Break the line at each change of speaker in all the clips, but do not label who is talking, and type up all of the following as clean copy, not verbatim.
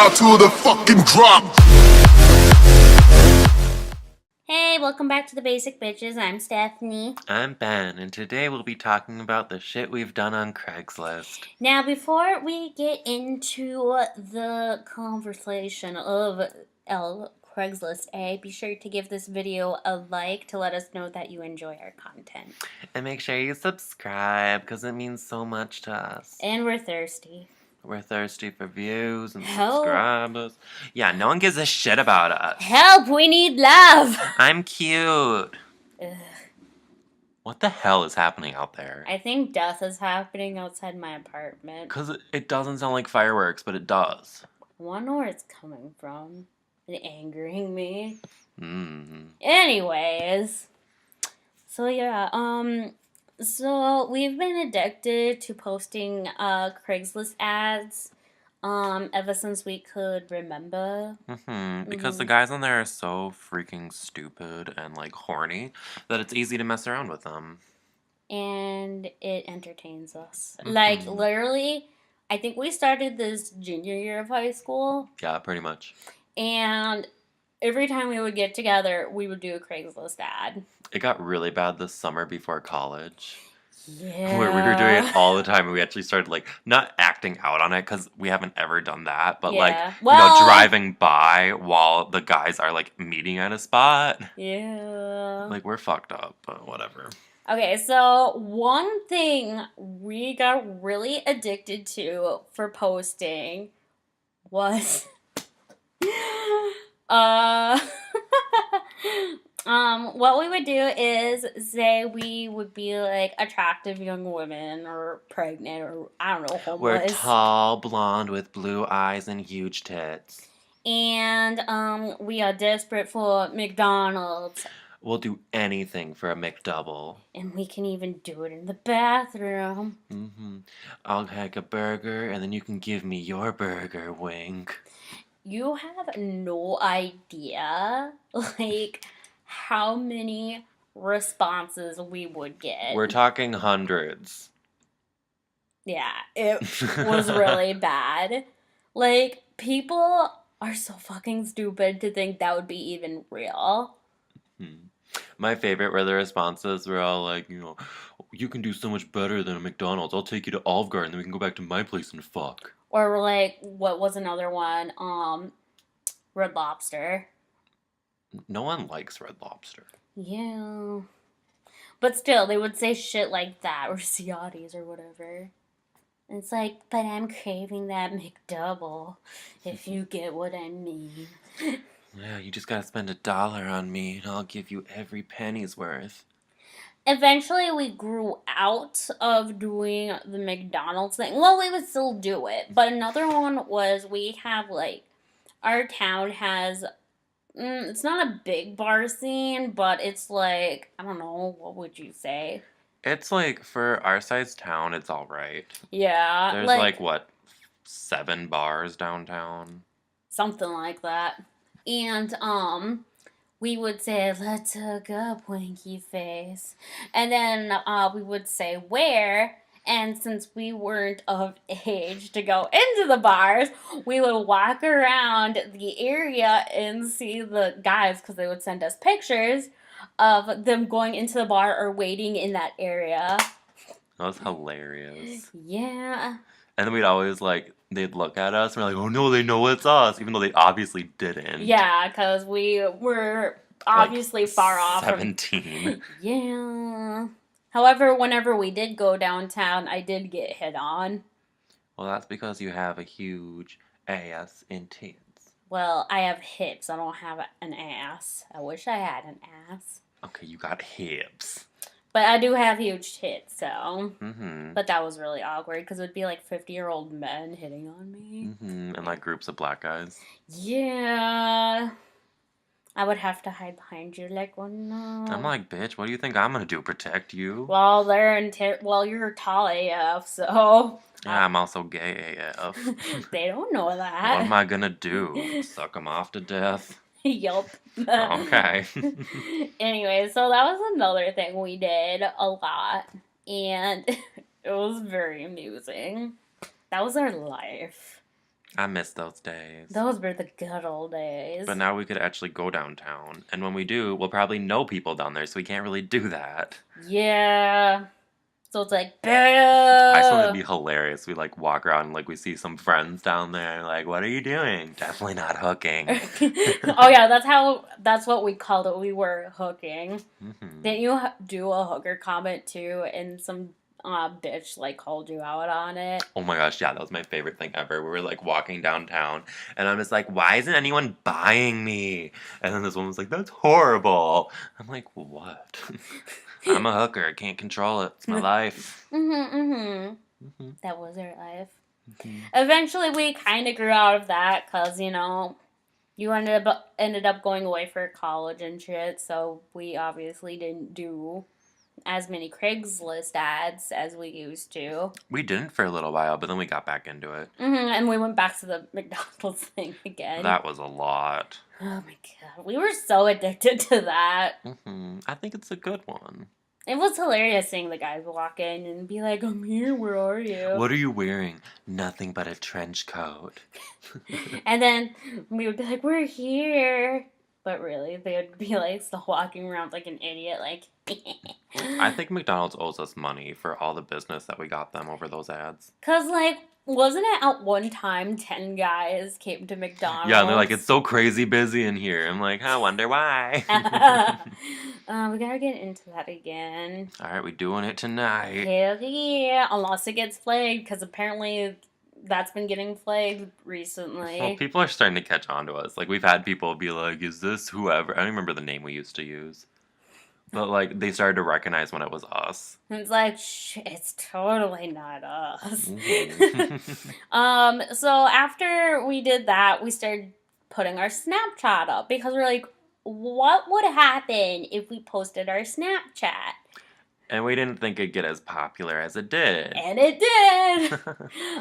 out to the fucking drop.
Hey, welcome back to the Basic Bitches. I'm Stephanie.
I'm Ben, and today we'll be talking about the shit we've done on Craigslist.
Now, before we get into the conversation of Craigslist A, be sure to give this video a like to let us know that you enjoy our content.
And make sure you subscribe, because it means so much to us.
And we're thirsty.
We're thirsty for views and
Help.
subscribers. Yeah, no one gives a shit about us.
Help! We need love!
I'm cute.
Ugh.
What the hell is happening out there?
I think death is happening outside my apartment.
Because it doesn't sound like fireworks, but it does.
I wonder where it's coming from. It's angering me.
Mm.
Anyways, so we've been addicted to posting Craigslist ads ever since we could remember.
Because the guys on there are so freaking stupid and like horny that it's easy to mess around with them.
And it entertains us. Like literally, I think we started this junior year of high school.
Yeah, pretty much.
And every time we would get together, we would do a Craigslist ad.
It got really bad this summer before college.
Yeah.
Where we were doing it all the time, and we actually started, like, not acting out on it, because we haven't ever done that, but, driving by while the guys are, like, meeting at a spot.
Yeah.
Like, we're fucked up, but whatever.
Okay, so one thing we got really addicted to for posting was what we would do is say we would be like attractive young women or pregnant or I don't know, homeless.
We're tall, blonde with blue eyes and huge tits.
And we are desperate for McDonald's.
We'll do anything for a McDouble.
And we can even do it in the bathroom.
I'll take a burger and then you can give me your burger, wink.
You have no idea, like, how many responses we would get.
We're talking hundreds.
Yeah, it was really bad. Like, people are so fucking stupid to think that would be even real.
My favorite were the responses were all like, you can do so much better than a McDonald's. I'll take you to Olive Garden and then we can go back to my place and fuck.
Or like, what was another one? Red Lobster.
No one likes Red Lobster.
Yeah. But still, they would say shit like that, or Ciotti's or whatever. And it's like, but I'm craving that McDouble, if you get what I mean.
Yeah, you just gotta spend $1 on me and I'll give you every penny's worth. Eventually,
we grew out of doing the McDonald's thing. Well, we would still do it. But another one was we have, like, our town has, it's not a big bar scene, but it's like, I don't know, what would you say?
It's like, for our size town, it's alright.
Yeah.
There's like, what, 7 bars downtown?
Something like that. And, we would say, let's hook up, winky face. And then we would say where. And since we weren't of age to go into the bars, we would walk around the area and see the guys, because they would send us pictures of them going into the bar or waiting in that area.
That was hilarious.
Yeah.
And then we'd always, like, they'd look at us and we're like, oh no, they know it's us, even though they obviously didn't.
Yeah, because we were obviously like far off.
17.
Yeah. However, whenever we did go downtown, I did get hit on.
Well, that's because you have a huge ass and tits.
Well, I have hips. I don't have an ass. I wish I had an ass.
Okay, you got hips.
But I do have huge tits, so.
Mm-hmm.
But that was really awkward because it would be like 50-year-old men hitting on me.
Mm-hmm. And like groups of black guys.
Yeah. I would have to hide behind you like, well, no.
I'm like, bitch, what do you think I'm gonna do? Protect you?
Well, you're tall AF, so.
Yeah, I'm also gay AF.
They don't know that.
What am I gonna do? Suck them off to death?
Yup.
Okay.
Anyway, so that was another thing we did a lot. And it was very amusing. That was our life.
I miss those days.
Those were the good old days.
But now we could actually go downtown. And when we do, we'll probably know people down there, so we can't really do that.
Yeah. So it's like, boo!
I just want it to be hilarious. We like walk around and like we see some friends down there. Like, what are you doing? Definitely not hooking.
Oh yeah, that's what we called it. We were hooking. Mm-hmm. Didn't you do a hooker comment too? And some bitch like called you out on it.
Oh my gosh, yeah, that was my favorite thing ever. We were like walking downtown, and I'm just like, why isn't anyone buying me? And then this woman was like, that's horrible. I'm like, what? I'm a hooker. I can't control it. It's my life.
That was her life. Eventually, we kind of grew out of that because, you know, you ended up going away for college and shit, so we obviously didn't do as many Craigslist ads as we used to.
We didn't for a little while, but then we got back into it.
And we went back to the McDonald's thing again.
That was a lot.
Oh my god, we were so addicted to that.
I think it's a good one.
It was hilarious seeing the guys walk in and be like, I'm here, where are you?
What are you wearing? Nothing but a trench coat.
And then we would be like, we're here. But really, they would be like still walking around like an idiot, like.
I think McDonald's owes us money for all the business that we got them over those ads.
Because, like, wasn't it at one time 10 guys came to McDonald's?
Yeah, and they're like, it's so crazy busy in here. I'm like, I wonder why.
We gotta get into that again.
Alright, we doing it tonight.
Hell yeah. Unless it gets flagged, because apparently that's been getting flagged recently.
Well, people are starting to catch on to us. Like, we've had people be like, is this whoever? I don't remember the name we used to use. But, like, they started to recognize when it was us.
It's like, it's totally not us. So after we did that, we started putting our Snapchat up. Because we're like, what would happen if we posted our Snapchat?
And we didn't think it'd get as popular as it did.
And it did!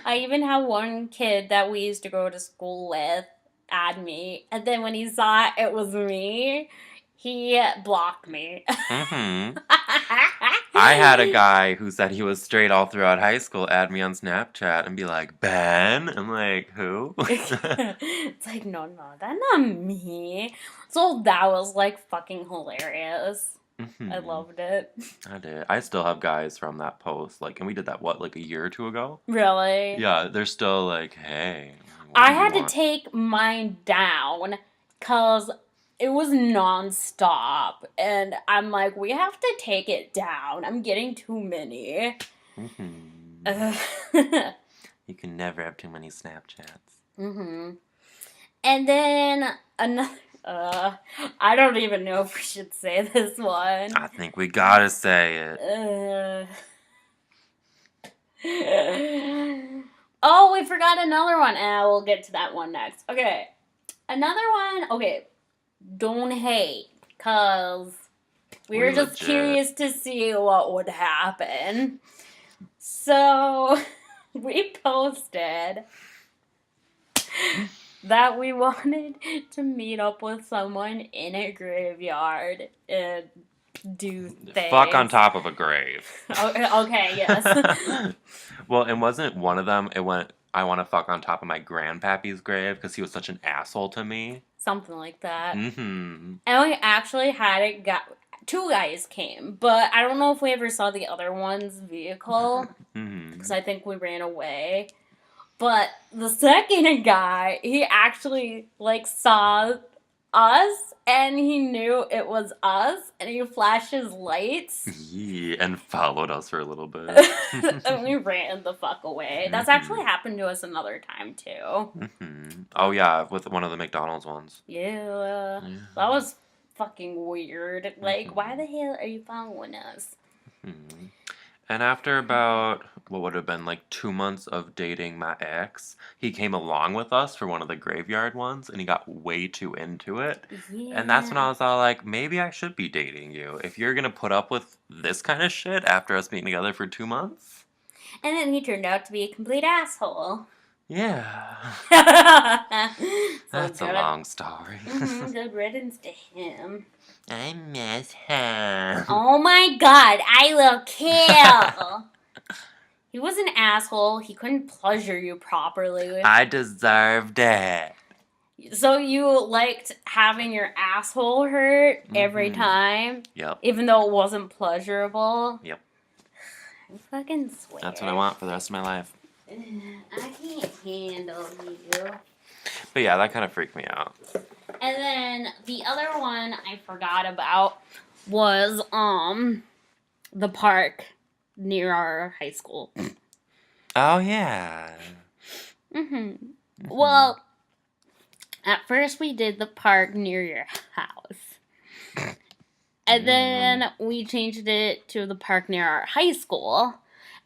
I even had one kid that we used to go to school with add me. And then when he saw it was me, he blocked me. I
had a guy who said he was straight all throughout high school add me on Snapchat and be like, Ben? I'm like, who?
It's like, no, that's not me. So that was like fucking hilarious. I loved it.
I did. I still have guys from that post. Like, and we did that, what, like a year or two ago?
Really?
Yeah, they're still like, hey.
I had to take mine down because it was nonstop. And I'm like, we have to take it down. I'm getting too many.
You can never have too many Snapchats.
And then another... I don't even know if we should say this one.
I think we gotta say it.
Oh, we forgot another one. We'll get to that one next. Okay. Another one. Okay. Don't hate. Because we were just curious to see what would happen. So, we posted that we wanted to meet up with someone in a graveyard and do things.
Fuck on top of a grave.
Okay, yes.
Well, and wasn't one of them, it went, I want to fuck on top of my grandpappy's grave because he was such an asshole to me.
Something like that. And we actually had it, two guys came, but I don't know if we ever saw the other one's vehicle because I think we ran away. But the second guy, he actually, like, saw us, and he knew it was us, and he flashed his lights.
Yeah, and followed us for a little bit.
And we ran the fuck away. That's actually happened to us another time, too.
Oh, yeah, with one of the McDonald's ones.
Yeah. That was fucking weird. Like, why the hell are you following us?
And after about, what would have been like 2 months of dating my ex, he came along with us for one of the graveyard ones, and he got way too into it. Yeah. And that's when I was all like, maybe I should be dating you if you're going to put up with this kind of shit after us being together for 2 months.
And then he turned out to be a complete asshole.
Yeah. That's a long story.
Good riddance to him.
I miss him.
Oh my god, I will kill. He was an asshole. He couldn't pleasure you properly.
I deserved it.
So you liked having your asshole hurt every
Mm-hmm.
time?
Yep.
Even though it wasn't pleasurable?
Yep.
I fucking swear.
That's what I want for the rest of my life.
I can't handle you.
But yeah, that kind of freaked me out.
And then the other one I forgot about was the park near our high school.
Oh yeah.
Well, at first we did the park near your house. And then we changed it to the park near our high school.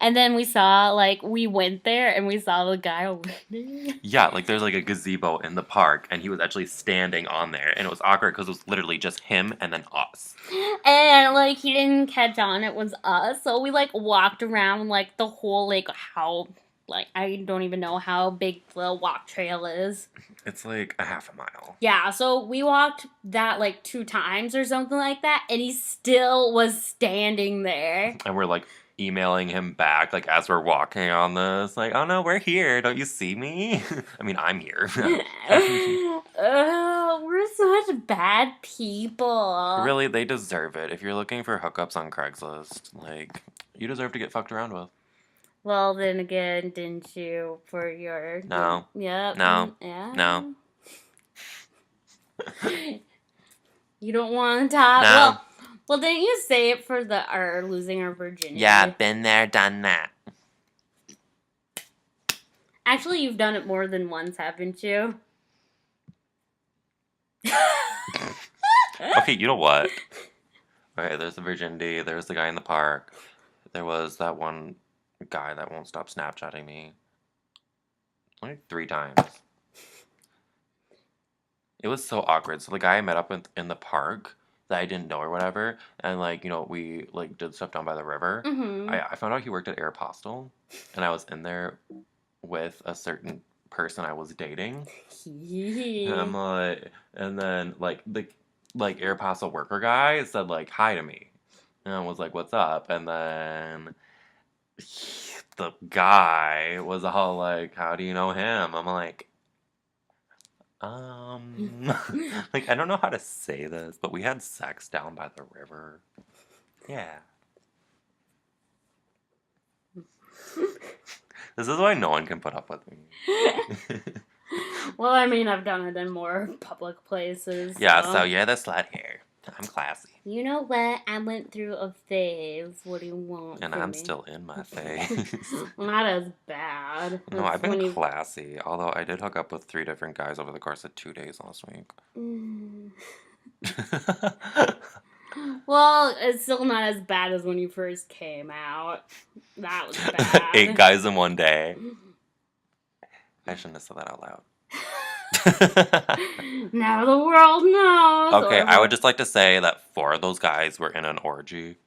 And then we saw, we went there and we saw the guy over there.
Yeah, there's a gazebo in the park, and he was actually standing on there, and it was awkward because it was literally just him and then us.
And, he didn't catch on it was us. So we, walked around, the whole, how, I don't even know how big the walk trail is.
It's a half a mile.
Yeah, so we walked that, 2 times or something like that, and he still was standing there.
And we're, emailing him back, as we're walking on this, oh no, we're here, don't you see me? I mean, I'm here.
We're such bad people.
Really, they deserve it. If you're looking for hookups on Craigslist, you deserve to get fucked around with.
Well, then again, didn't you for your...
No.
Yep.
No.
Yeah.
No.
You don't want to talk?
No.
Well, didn't you say it for our losing our virginity?
Yeah, been there, done that.
Actually, you've done it more than once, haven't you?
Okay, you know what? Okay, there's the virginity, there's the guy in the park. There was that one guy that won't stop Snapchatting me. 3 times. It was so awkward. So the guy I met up with in the park that I didn't know or whatever, and we did stuff down by the river.
Mm-hmm.
I found out he worked at Aeropostale, and I was in there with a certain person I was dating. And I'm and then the Aeropostale worker guy said hi to me, and I was like, "What's up?" And then the guy was all "How do you know him?" I'm like, I don't know how to say this, but we had sex down by the river. Yeah. This is why no one can put up with me.
Well, I mean, I've done it in more public places.
Yeah, so you're the slut here. I'm classy.
You know what? I went through a phase. What do you want
And
from
I'm
me?
still in my phase.
Not as bad.
No, I've been classy. Although I did hook up with 3 different guys over the course of 2 days last week.
Well, it's still not as bad as when you first came out. That was bad.
8 guys in 1 day. I shouldn't have said that out loud.
Now the world knows.
Okay, I would just like to say that 4 of those guys were in an orgy.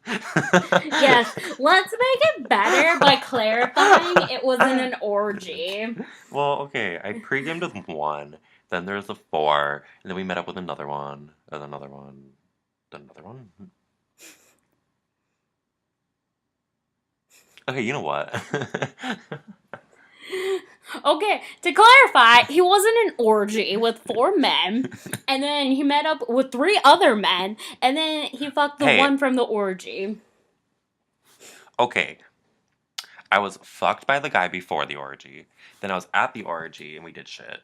Yes, let's make it better by clarifying it wasn't an orgy.
Well, okay, I pre-gamed with 1, then there's a 4, and then we met up with another one, and another one, then another one. Okay, you know what?
Okay, to clarify, he wasn't an orgy with 4 men, and then he met up with 3 other men, and then he fucked the one from the orgy.
Okay, I was fucked by the guy before the orgy, then I was at the orgy, and we did shit.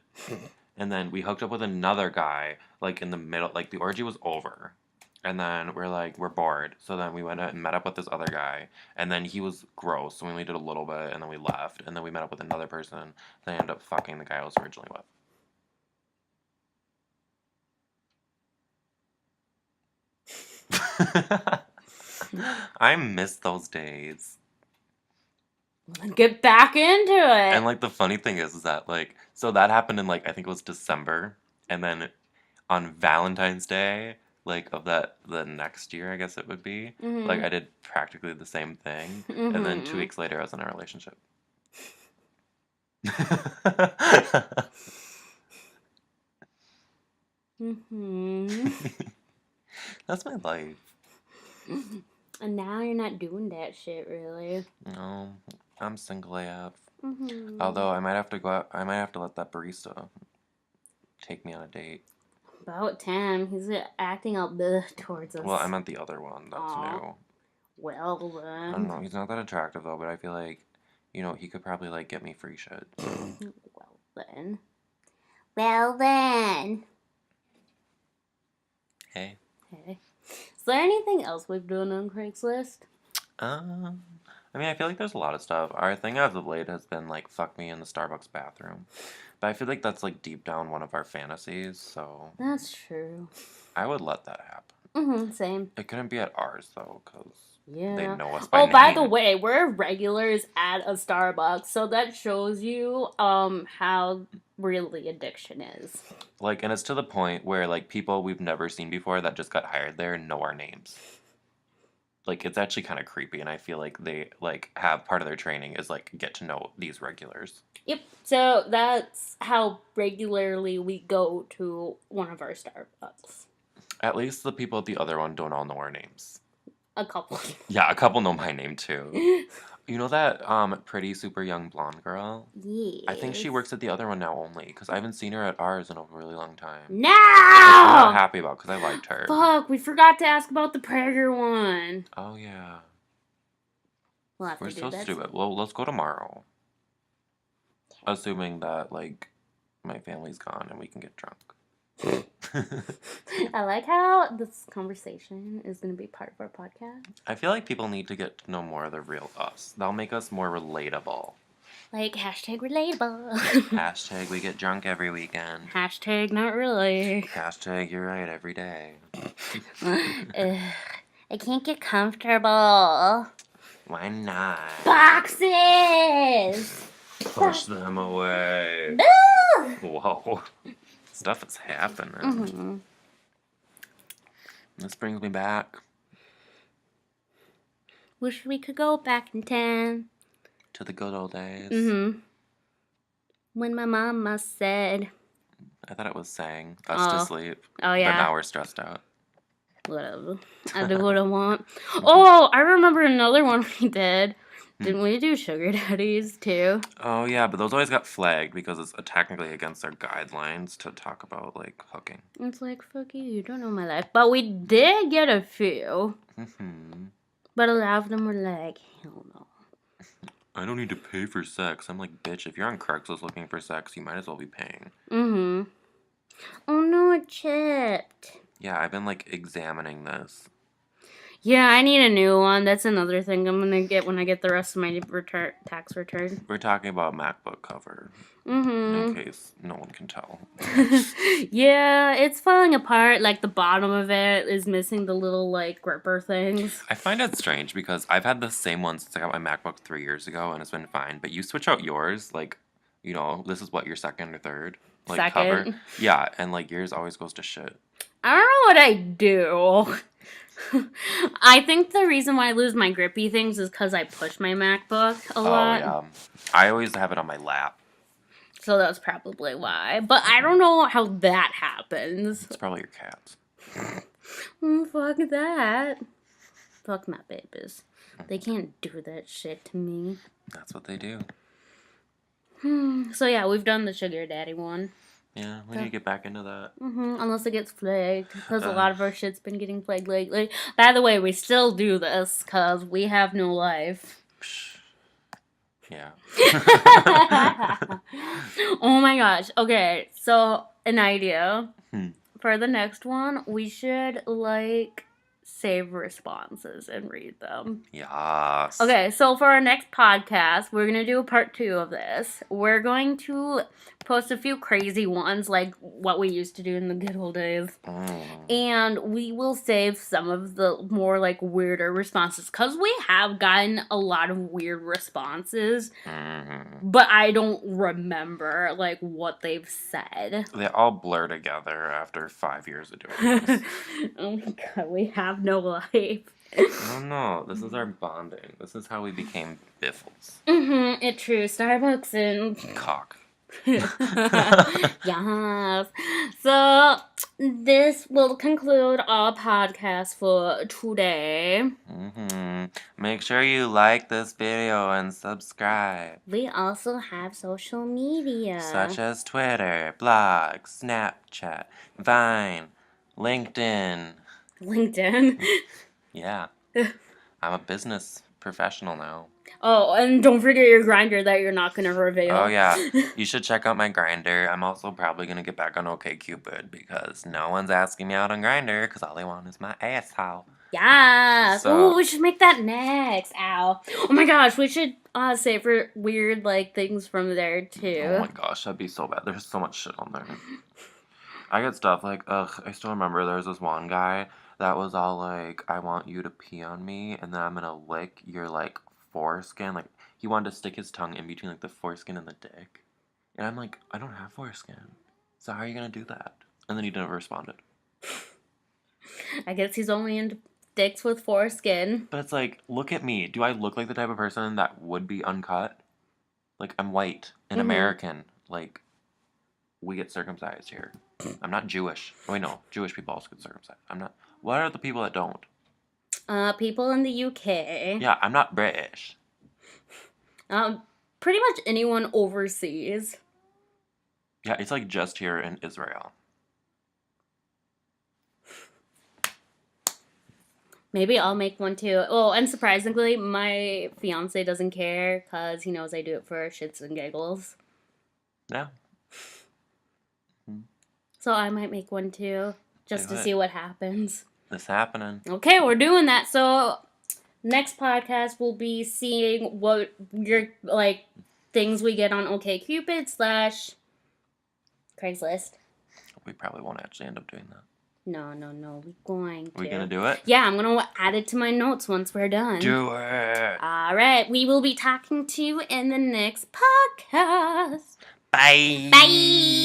And then we hooked up with another guy, in the middle, the orgy was over. And then we're bored. So then we went out and met up with this other guy. And then he was gross. So we only did a little bit. And then we left. And then we met up with another person. Then I ended up fucking the guy I was originally with. I miss those days.
Get back into it.
And the funny thing is that so that happened in I think it was December. And then on Valentine's Day, of the next year, I guess it would be.
Mm-hmm.
I did practically the same thing. Mm-hmm. And then 2 weeks later, I was in a relationship.
Mm-hmm.
That's my life.
And now you're not doing that shit, really.
No, I'm single AF.
Mm-hmm.
Although I might have to go out, I might have to let that barista take me on a date.
About time. He's acting out bleh towards us.
Well, I meant the other one. That's new.
Well, then.
I don't know. He's not that attractive though, but I feel like, he could probably like get me free shit.
Well, then. Well, then.
Hey.
Hey. Is there anything else we've done on Craigslist?
I mean, I feel like there's a lot of stuff. Our thing as of late has been like, fuck me in the Starbucks bathroom. But I feel like that's like deep down one of our fantasies, so.
That's true.
I would let that happen.
Mm-hmm, same.
It couldn't be at ours though, because
yeah.
they know us by name.
By the way, we're regulars at a Starbucks, so that shows you how real the addiction is.
Like, and it's to the point where like people we've never seen before that just got hired there know our names. Like, it's actually kind of creepy, and I feel like they like have part of their training is like get to know these regulars.
Yep. So that's how regularly we go to one of our Starbucks.
At least the people at the other one don't all know our names.
A couple.
Yeah, a couple know my name too. You know that pretty super young blonde girl?
Yes.
I think she works at the other one now only, because I haven't seen her at ours in a really long time.
No!
I'm not happy about because I liked her.
Fuck, we forgot to ask about the Prager one.
Oh, yeah.
We'll have
We're
to do
so
that.
stupid. Well, let's go tomorrow. Assuming that, like, my family's gone and we can get drunk.
I like how this conversation is going to be part of our podcast.
I feel like people need to get to know more of the real us. That'll make us more relatable.
Like, hashtag relatable.
Hashtag we get drunk every weekend.
Hashtag not really.
Hashtag you're right every day.
I can't get comfortable.
Why not?
Boxes!
Push them away.
No!
Whoa. Stuff is happening.
Mm-hmm.
This brings me back.
Wish we could go back in time.
To the good old days.
Mm-hmm. When my mama said...
I thought it was saying us to sleep.
Oh, yeah.
But now we're stressed out.
Whatever. I do what I want. Oh, I remember another one we did. Didn't we do sugar daddies, too?
Oh, yeah, but those always got flagged because it's technically against our guidelines to talk about, like, hooking.
It's like, fuck you don't know my life. But we did get a few.
Mm-hmm.
But a lot of them were like, hell no.
I don't need to pay for sex. I'm like, bitch, if you're on Craigslist looking for sex, you might as well be paying.
Mm-hmm. Oh, no, it chipped.
Yeah, I've been, like, examining this.
Yeah, I need a new one. That's another thing I'm going to get when I get the rest of my tax return.
We're talking about MacBook cover.
Mm-hmm.
In case no one can tell.
Yeah, it's falling apart. Like, the bottom of it is missing the little, like, gripper things.
I find it strange because I've had the same one since I got my MacBook 3 years ago, and it's been fine. But you switch out yours, like, this is what, your second or third? Like,
Second.
cover? Yeah, and, like, yours always goes to shit.
I don't know what I do. I think the reason why I lose my grippy things is because I push my MacBook a lot.
Oh, yeah. I always have it on my lap.
So that's probably why. But I don't know how that happens.
It's probably your cats.
Fuck that. Fuck my babies. They can't do that shit to me.
That's what they do.
So yeah, we've done the sugar daddy one.
Yeah, we need to get back into that.
Unless it gets flagged. Because a lot of our shit's been getting flagged lately. By the way, we still do this because we have no life.
Yeah.
Oh my gosh. Okay, so an idea. For the next one, we should, like, save responses and read them.
Yes.
Okay, so for our next podcast, we're going to do a part 2 of this. We're going to post a few crazy ones, like what we used to do in the good old days. And we will save some of the more, like, weirder responses. Because we have gotten a lot of weird responses. But I don't remember, like, what they've said.
They all blur together after 5 years of doing this.
Oh my god, we have no life.
Oh no, this is our bonding. This is how we became biffles.
It's true. Starbucks and...
Cock.
Yes. So this will conclude our podcast for today.
Make sure you like this video and subscribe.
We also have social media.
Such as Twitter, blog, Snapchat, Vine, LinkedIn.
LinkedIn.
Yeah. I'm a business professional now.
Oh, and don't forget your grinder that you're not gonna reveal.
Oh yeah, you should check out my grinder. I'm also probably gonna get back on OkCupid because no one's asking me out on grinder because all they want is my asshole.
Yes.
So-
Oh, we should make that next. Ow. Oh my gosh, we should save for weird things from there too.
Oh my gosh, that'd be so bad. There's so much shit on there. I get stuff like, I still remember there was this one guy that was all like, I want you to pee on me, and then I'm gonna lick your foreskin. Like, he wanted to stick his tongue in between the foreskin and the dick. And I'm like, I don't have foreskin. So how are you gonna do that? And then he never responded.
I guess he's only into dicks with foreskin.
But it's like, look at me. Do I look like the type of person that would be uncut? Like, I'm white and American. Like, we get circumcised here. I'm not Jewish. Oh, wait, no. Jewish people also get circumcised. I'm not. What are the people that don't?
People in the UK.
Yeah, I'm not British.
Pretty much anyone overseas.
Yeah, it's just here in Israel.
Maybe I'll make one too. Oh, and surprisingly, my fiance doesn't care because he knows I do it for shits and giggles.
Yeah.
So I might make one too, just to see what happens.
It's happening.
Okay, we're doing that. So next podcast we'll be seeing what your things we get on OkCupid / Craigslist.
We probably won't actually end up doing that.
No, we're going to.
We're gonna do it?
Yeah, I'm gonna add it to my notes once we're done.
Do it!
Alright, we will be talking to you in the next podcast.
Bye!
Bye!